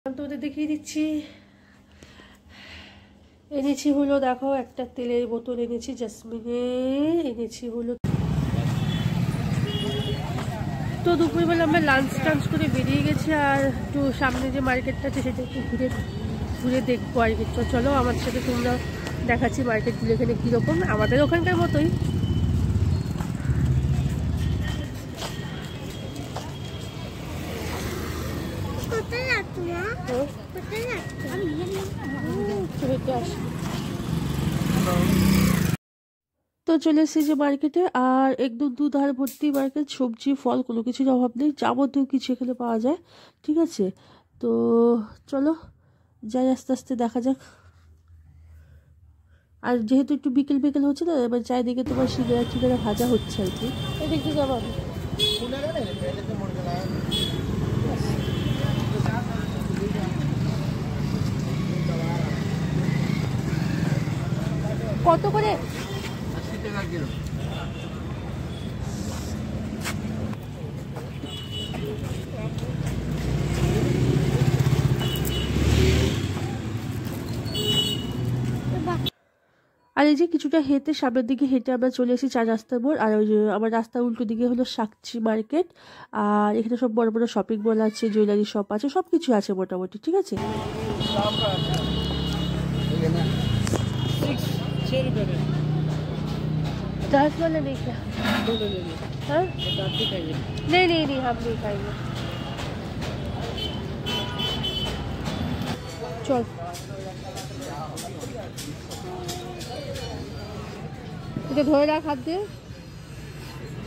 তোমাদের দেখিয়ে দিচ্ছি। এনেছি হলো দেখো একটা তেলের বোতল এনেছি জেসমিনের, এনেছি হলো। তো দুপুরবেলা আমরা লাঞ্চ টাঞ্চ করে বেরিয়ে গেছি, আর একটু সামনে যে মার্কেটটা আছে সেটা একটু ঘুরে ঘুরে দেখবো আর কি। তো চলো আমার সাথে তোমরা দেখাচ্ছি মার্কেটগুলো এখানে কীরকম, আমাদের ওখানকার মতোই। তো চলে এসেছি যে মার্কেটে, আর একদম দুধার ভর্তি মার্কেট, সবজি ফল কোনো কিছুর অভাব নেই, যাবতীয় কিছু এখানে পাওয়া যায়। ঠিক আছে, তো চলো যাই, আস্তে আস্তে দেখা যাক। আর যেহেতু একটু বিকেল বিকেল হচ্ছে না, এবার চারিদিকে তোমার সিঙ্গারা টিঙ্গারা ভাজা হচ্ছে আর কি। এদিক দিয়ে যাবো কত করে? 80 টাকা কিলো। আর এই যে কিছুটা হেঁটে সামনের দিকে হেঁটে আমরা চলে এসেছি 4 রাস্তার মোড়। আর ওই যে আমার রাস্তার উল্টো দিকে হলো সাকচি মার্কেট, আর এখানে সব বড় বড় শপিং মল আছে, জুয়েলারি শপ আছে, সব কিছু আছে মোটামুটি। ঠিক আছে, 10 वाला नहीं क्या? हाँ नहीं नहीं नहीं, हम नहीं खाएंगे। चल এটা ধরে রাখ হাত দিয়ে,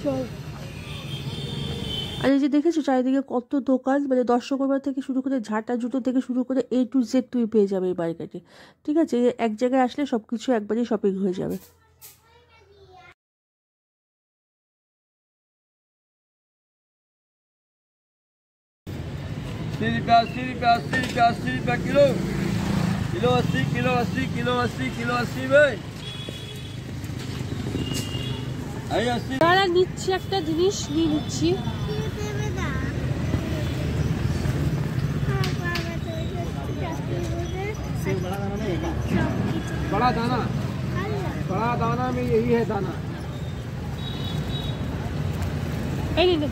চল। আর এই যে দেখেছো চারিদিকে কত দোকান, মানে দর্শকর্মা থেকে শুরু করে ঝাঁটা জুতো থেকে শুরু করে A to Z তুমি পেয়ে যাবে এই মার্কেটে। ঠিক আছে, এক জায়গায় আসলে সব কিছু একবারই শপিং হয়ে যাবে। ₹80 kilo, kilo 80, kilo 80, kilo 80, kilo 80 भाई। তারা নিচ্ছি একটা জিনিস নিয়ে নিচ্ছি। बड़ा दाना, बड़ा दाना में यही है दाना। এই নিন,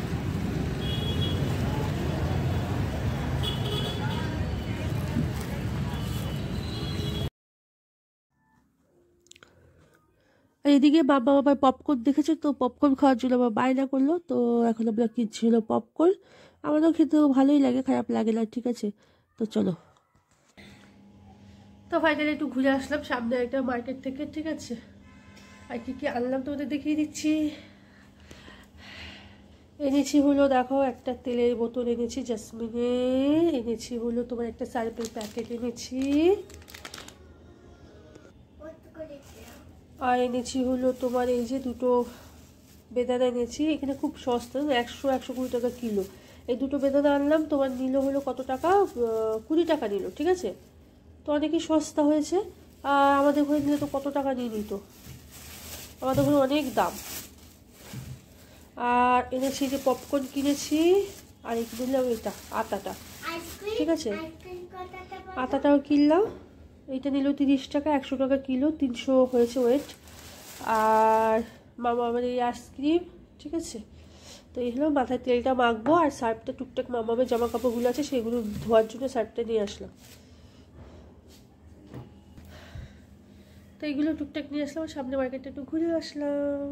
আর এদিকে বাবা বাবার পপকর্ন দেখেছে, তো পপকর্ন খাওয়ার জন্য আমার বায়না করলো। তো এখন আমরা কিনছি হলো পপকর্ন। আমারও খেতেও ভালোই লাগে, খারাপ লাগে না। ঠিক আছে, তো চলো। তো ফাইনালি একটু ঘুরে আসলাম সামনে একটা মার্কেট থেকে। ঠিক আছে, আর কি কি আনলাম তোমাদের দেখিয়ে দিচ্ছি। এনেছি হলো দেখো একটা তেলের বোতল এনেছি জেসমিনের, এনেছি হলো তোমার একটা সার্ফের প্যাকেট এনেছি, আর এনেছি হলো তোমার এই যে দুটো বেদানা এনেছি। এখানে খুব সস্তা, 100-120 টাকা কিলো। এই দুটো বেদানা আনলাম, তোমার নিল হলো কত টাকা, 20 টাকা নিল। ঠিক আছে, তো অনেকই সস্তা হয়েছে। আর আমাদের ঘরে নিলে তো কত টাকা নিয়ে নিত, আমাদের ঘরে অনেক দাম। আর এনেছি যে পপকর্ন কিনেছি, আর এই কিনলাম এটা আটাটা। ঠিক আছে, আটাটাও কিনলাম। এইটা নিল 30 টাকা, 100 টাকা কিলো, 300 হয়েছে ওয়েট। আর মামা আমার এই আইসক্রিম। ঠিক আছে, তো এই হলো, মাথায় তেলটা মাখবো, আর সার্ফটা টুকটাক মামামের জামা কাপড়গুলো আছে সেগুলো ধোয়ার জন্য সার্ফটা নিয়ে আসলাম। তো এইগুলো টুকটাক নিয়ে আসলাম, সামনে মার্কেটটা একটু ঘুরে আসলাম।